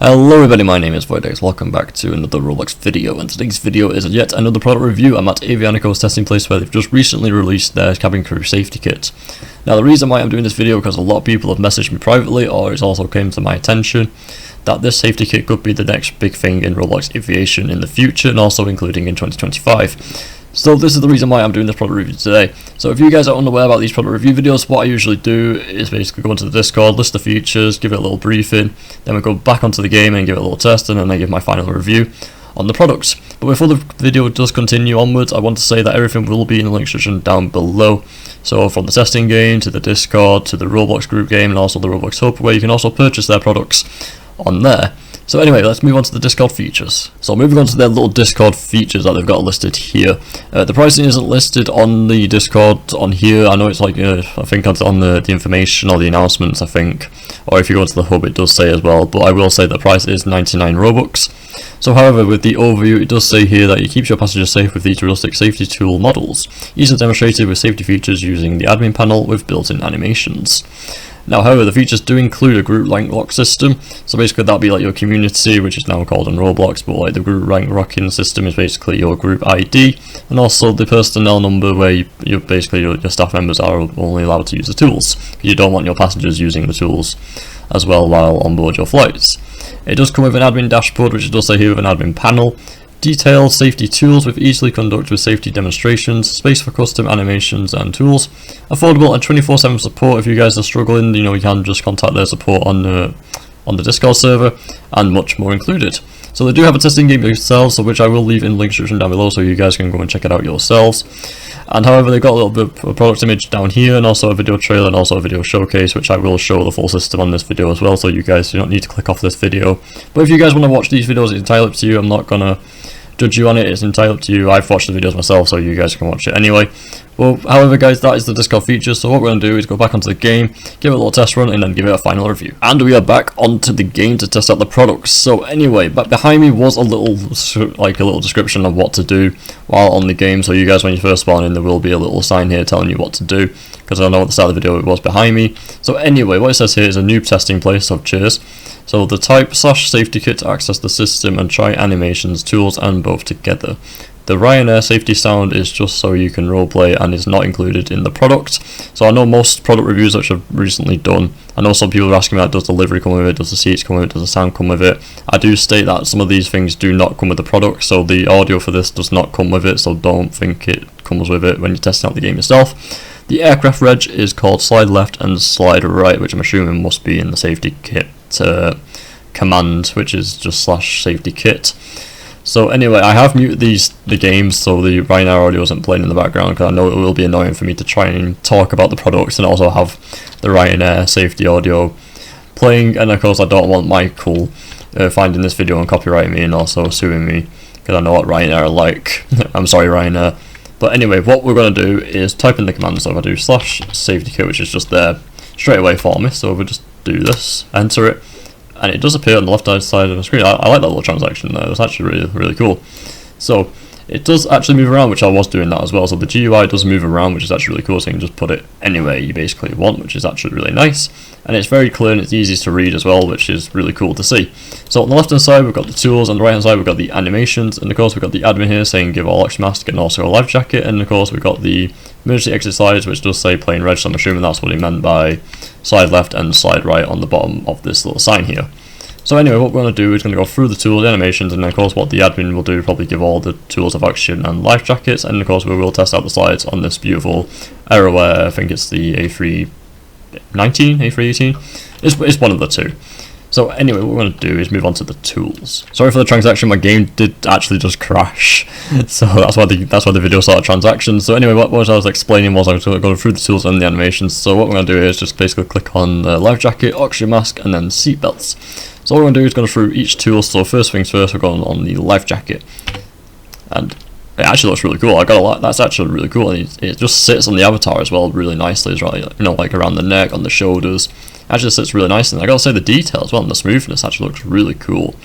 Hello everybody, my name is Voyadex, welcome back to another Roblox video, and today's video is yet another product review. I'm at Avianico's testing place where they've just recently released their cabin crew safety kit. Now the reason why I'm doing this video because a lot of people have messaged me privately, or it's also came to my attention, that this safety kit could be the next big thing in Roblox Aviation in the future, and also including in 2025. So this is the reason why I'm doing this product review today. So if you guys are unaware about these product review videos, what I usually do is basically go into the Discord, list the features, give it a little briefing, then we go back onto the game and give it a little test, and then I give my final review on the products. But before the video does continue onwards, I want to say that everything will be in the link description down below. So from the testing game, to the Discord, to the Roblox Group game, and also the Roblox Hub, where you can also purchase their products on there. So anyway, let's move on to the Discord features. So moving on to their little Discord features that they've got listed here. The pricing isn't listed on the Discord on here. I know it's like, I think on the information or the announcements, I think. Or if you go to the hub, it does say as well. But I will say the price is 99 Robux. So however, with the overview, it does say here that it keeps your passengers safe with these realistic safety tool models. Easily demonstrated with safety features using the admin panel with built-in animations. Now, however, the features do include a group rank lock system, so basically that'll be like your community, which is now called on Roblox, but like the group rank locking system is basically your group ID, and also the personnel number where you basically your staff members are only allowed to use the tools. You don't want your passengers using the tools as well while on board your flights. It does come with an admin dashboard, which it does say here with an admin panel. Detailed safety tools with easily conduct with safety demonstrations, space for custom animations and tools, affordable and 24/7 support. If you guys are struggling, you can just contact their support on the Discord server, and much more included. So they do have a testing game themselves, which I will leave in the link description down below, so you guys can go and check it out yourselves. And however, they've got a little bit of a product image down here, and also a video trailer, and also a video showcase, which I will show the full system on this video as well, so you guys do not need to click off this video. But if you guys want to watch these videos, it's entirely up to you. I'm not gonna judge you on it, it's entirely up to you. I've watched the videos myself, so you guys can watch it anyway. Well, however guys, that is the Discord feature, so what we're going to do is go back onto the game, give it a little test run, and then give it a final review. And we are back onto the game to test out the products. So anyway, but behind me was a little description of what to do while on the game, so you guys, when you first spawn in, there will be a little sign here telling you what to do, because I know at the start of the video it was behind me. So anyway, what it says here is a noob testing place, so cheers. So the type /safety kit to access the system and try animations, tools, and both together. The Ryanair safety sound is just so you can roleplay and is not included in the product. So I know most product reviews which I've recently done, I know some people are asking me that, does the livery come with it, does the seats come with it, does the sound come with it. I do state that some of these things do not come with the product, so the audio for this does not come with it, so don't think it comes with it when you're testing out the game yourself. The aircraft reg is called slide left and slide right, which I'm assuming must be in the safety kit command, which is just /safety kit. So anyway, I have muted the games, so the Ryanair audio isn't playing in the background, because I know it will be annoying for me to try and talk about the products and also have the Ryanair safety audio playing, and of course I don't want Michael finding this video and copyrighting me and also suing me, because I know what Ryanair are like. I'm sorry Ryanair. But anyway, what we're going to do is type in the command, so if I do /safety kit, which is just there straight away for me, so if we just do this, enter it, and it does appear on the left hand side of the screen. I like that little transaction there, it's actually really cool. So it does actually move around, which I was doing that as well, so the GUI does move around, which is actually really cool, so you can just put it anywhere you basically want, which is actually really nice. And it's very clear and it's easy to read as well, which is really cool to see. So on the left hand side we've got the tools, on the right hand side we've got the animations, and of course we've got the admin here saying give all oxygen mask and also a life jacket, and of course we've got the emergency exit slides, which does say plain red, so I'm assuming that's what he meant by slide left and slide right on the bottom of this little sign here. So anyway, what we're going to do is going to go through the tools, the animations, and of course what the admin will do, probably give all the tools of oxygen and life jackets, and of course we will test out the slides on this beautiful Airware, I think it's the A319, A318, it's one of the two. So anyway, what we're going to do is move on to the tools. Sorry for the transaction, my game did actually just crash, so that's why the video started transactions. So anyway, what I was explaining was I was going through the tools and the animations. So what we're going to do is just basically click on the life jacket, oxygen mask, and then seat belts. So what we're going to do is go through each tool. So first things first, we're going on the life jacket, and it actually looks really cool. I gotta like, that's actually really cool, and it just sits on the avatar as well really nicely as well. Like around the neck, on the shoulders. It actually sits really nice, and I gotta say the detail as well and the smoothness actually looks really cool.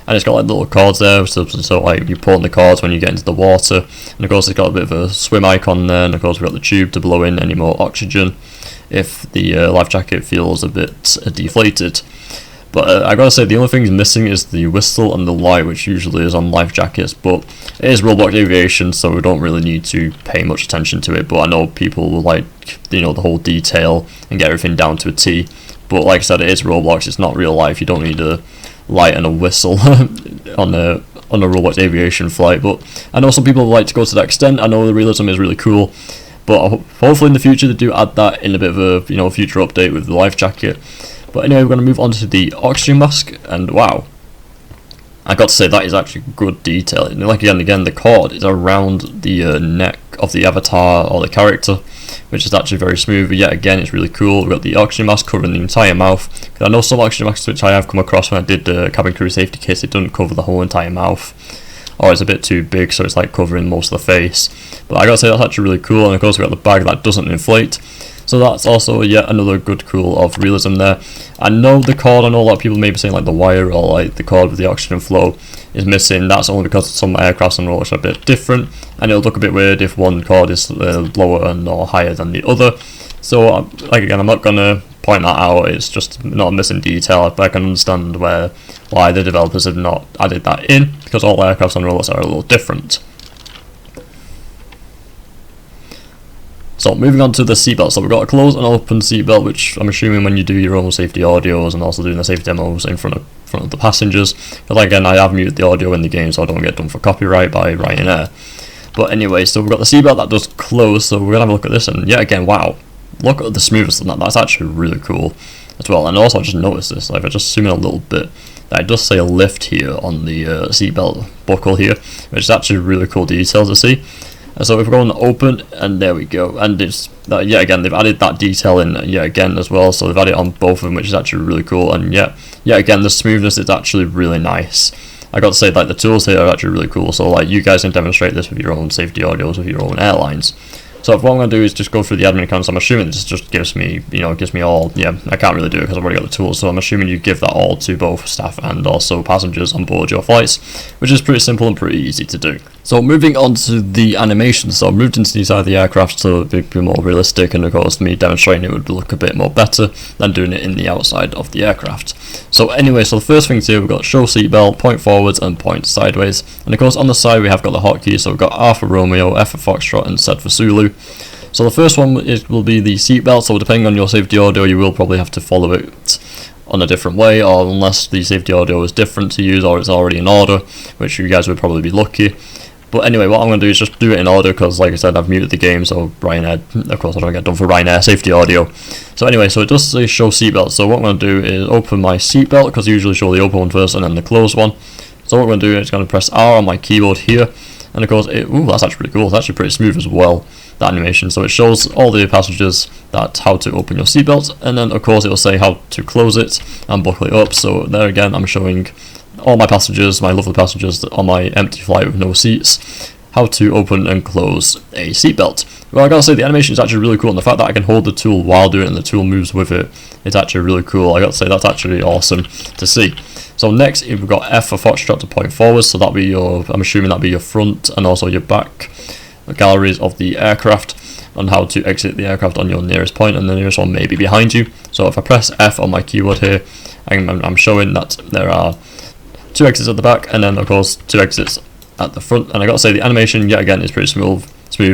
And it's got like little cords there, so like you pull on the cords when you get into the water, and of course it's got a bit of a swim icon there, and of course we've got the tube to blow in any more oxygen if the life jacket feels a bit deflated. But I gotta say, the only things missing is the whistle and the light, which usually is on life jackets, but it is Roblox Aviation, so we don't really need to pay much attention to it. But I know people will like, you know, the whole detail and get everything down to a T. But like I said, it is Roblox, it's not real life. You don't need a light and a whistle on a Roblox Aviation flight. But I know some people like to go to that extent. I know the realism is really cool, but hopefully in the future they do add that in a bit of a, you know, future update with the life jacket. But anyway, we're going to move on to the oxygen mask, and wow, I got to say that is actually good detail. And like again, the cord is around the neck of the avatar or the character, which is actually very smooth. But yet again, it's really cool. We've got the oxygen mask covering the entire mouth. I know some oxygen masks which I have come across when I did the cabin crew safety kits, it doesn't cover the whole entire mouth, or it's a bit too big, so it's like covering most of the face. But I gotta say that's actually really cool. And of course, we've got the bag that doesn't inflate. So that's also yet another good cool of realism there. I know the cord, I know a lot of people may be saying like the wire or like the cord with the oxygen flow is missing. That's only because some aircrafts and Roblox are a bit different, and it'll look a bit weird if one cord is lower and or higher than the other. So like again, I'm not gonna point that out, it's just not a missing detail, but I can understand why the developers have not added that in, because all aircrafts and Roblox are a little different. So moving on to the seatbelt, so we've got a closed and open seatbelt, which I'm assuming when you do your own safety audios and also doing the safety demos in front of the passengers. But again, I have muted the audio in the game so I don't get done for copyright by Ryanair. But anyway, so we've got the seatbelt that does close, so we're gonna have a look at this, and yet again, wow, look at the smoothness of that. That's actually really cool as well. And also I just noticed this, like if I just zoom in a little bit, that it does say lift here on the seatbelt buckle here, which is actually really cool detail to see. So if we're going to open, and there we go, and it's yet again they've added that detail in yet again as well, so they've added it on both of them, which is actually really cool. And yet again, the smoothness is actually really nice. I got to say, like the tools here are actually really cool, so like you guys can demonstrate this with your own safety audios with your own airlines. So what I'm going to do is just go through the admin accounts. I'm assuming this just gives me, gives me all, I can't really do it because I've already got the tools, so I'm assuming you give that all to both staff and also passengers on board your flights, which is pretty simple and pretty easy to do. So moving on to the animation, so I moved into the side of the aircraft so it would be more realistic, and of course me demonstrating it would look a bit more better than doing it in the outside of the aircraft. So anyway, so the first thing here, we've got show seatbelt, point forwards and point sideways, and of course on the side we have got the hotkeys, so we've got R for Romeo, F for Foxtrot and Z for Zulu. So the first one will be the seatbelt, so depending on your safety audio you will probably have to follow it on a different way, or unless the safety audio is different to use or it's already in order, which you guys would probably be lucky. But anyway, what I'm going to do is just do it in order, because like I said, I've muted the game, so Ryanair, of course I don't get done for Ryanair safety audio. So anyway, so it does say show seatbelt, so what I'm going to do is open my seatbelt, because I usually show the open one first and then the closed one. So what I'm going to do is going to press R on my keyboard here, and of course, that's actually pretty cool, it's actually pretty smooth as well, the animation. So it shows all the passengers how to open your seatbelt, and then of course it will say how to close it and buckle it up. So there again, I'm showing all my passengers, my lovely passengers on my empty flight with no seats, how to open and close a seatbelt. Well, I gotta say the animation is actually really cool, and the fact that I can hold the tool while doing it and the tool moves with it, it's actually really cool. I gotta say that's actually awesome to see. So next we've got F for Foxtrot to point forward, so that'll be your, I'm assuming that'll be your front and also your back galleries of the aircraft, on how to exit the aircraft on your nearest point, and the nearest one may be behind you. So if I press F on my keyboard here, I'm showing that there are 2 exits at the back, and then of course 2 exits at the front. And I gotta say the animation yet again is pretty smooth.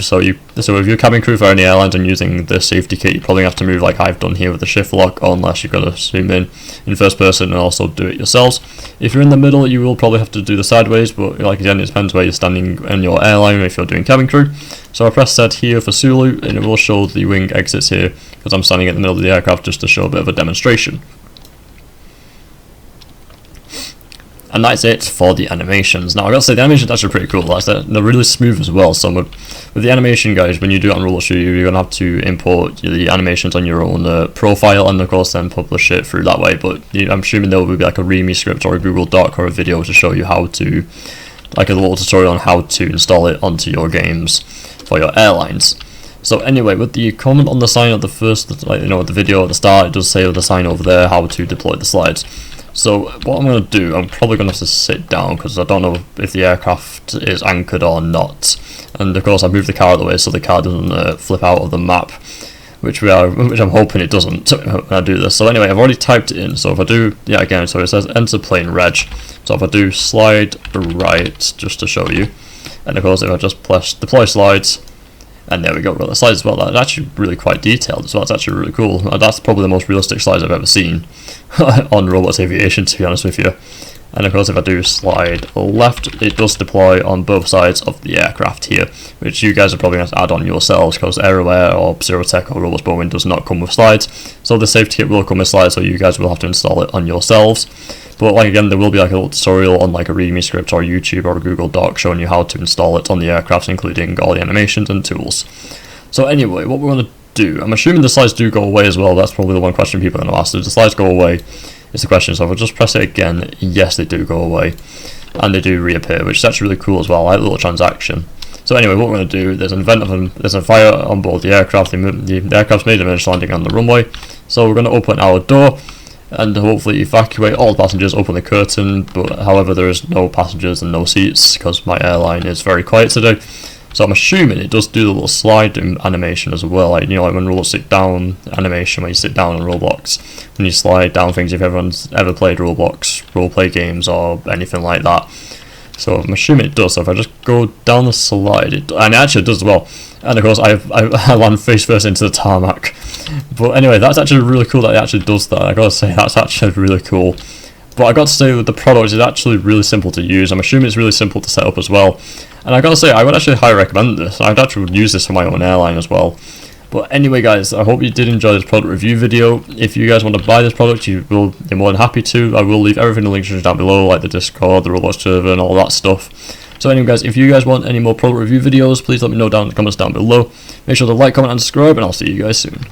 So if you're cabin crew for any airlines and using the safety kit, you probably have to move like I've done here with the shift lock, or unless you've got to zoom in first person and also do it yourselves. If you're in the middle, you will probably have to do the sideways, but like again, it depends where you're standing in your airline if you're doing cabin crew. So I press Z here for Zulu, and it will show the wing exits here, because I'm standing in the middle of the aircraft just to show a bit of a demonstration. And that's it for the animations. Now I gotta say the animations are actually pretty cool. They're really smooth as well. So with the animation, guys, when you do it on Roblox Studio, you're gonna have to import the animations on your own profile, and of course then publish it through that way. But I'm assuming there will be like a README script or a Google Doc or a video to show you how to, like a little tutorial on how to install it onto your games for your airlines. So anyway, with the comment on the sign of the first, the video at the start, it does say with the sign over there how to deploy the slides. So what I'm going to do, I'm probably going to have to sit down, because I don't know if the aircraft is anchored or not. And of course I moved the car out of the way so the car doesn't flip out of the map. which I'm hoping it doesn't when I do this. So anyway, I've already typed it in. So if I do, yeah, again, so it says enter plane reg. So if I do slide right, just to show you, and of course if I just press deploy slides, and there we go, we've got the slides as well. That's actually really quite detailed as well. It's actually really cool. That's probably the most realistic slides I've ever seen on Roblox Aviation, to be honest with you. And of course if I do slide left, it does deploy on both sides of the aircraft here, which you guys are probably going to add on yourselves, because AirLine or ZeroTech or Roblox Boeing does not come with slides. So the safety kit will come with slides, so you guys will have to install it on yourselves. But like again, there will be like a little tutorial on like a README script or YouTube or a Google Doc showing you how to install it on the aircraft, including all the animations and tools. So anyway, what we're going to do, I'm assuming the slides do go away as well. That's probably the one question people are going to ask. Did the slides go away? Is the question. So if I just press it again, yes, they do go away, and they do reappear, which is actually really cool as well. I like the little transaction. So anyway, what we're going to do, there's a fire on board the aircraft. The aircraft's made an emergency landing on the runway, so we're going to open our door and hopefully evacuate all the passengers, open the curtain. But however, there is no passengers and no seats because my airline is very quiet today. So I'm assuming it does do the little slide animation as well, like, you know, like when Roblox sit down animation, when you sit down on Roblox, when you slide down things, if everyone's ever played Roblox roleplay games or anything like that. So I'm assuming it does. So if I just go down the slide, and it actually does as well. And of course I land face first into the tarmac. But anyway, that's actually really cool that it actually does that. I gotta say, that's actually really cool. But I got to say, with the product, it's actually really simple to use. I'm assuming it's really simple to set up as well. And I gotta say, I would actually highly recommend this. I'd actually use this for my own airline as well. But anyway, guys, I hope you did enjoy this product review video. If you guys want to buy this product, you're more than happy to. I will leave everything in the links down below, like the Discord, the Roblox server, and all that stuff. So anyway, guys, if you guys want any more product review videos, please let me know down in the comments down below. Make sure to like, comment, and subscribe, and I'll see you guys soon.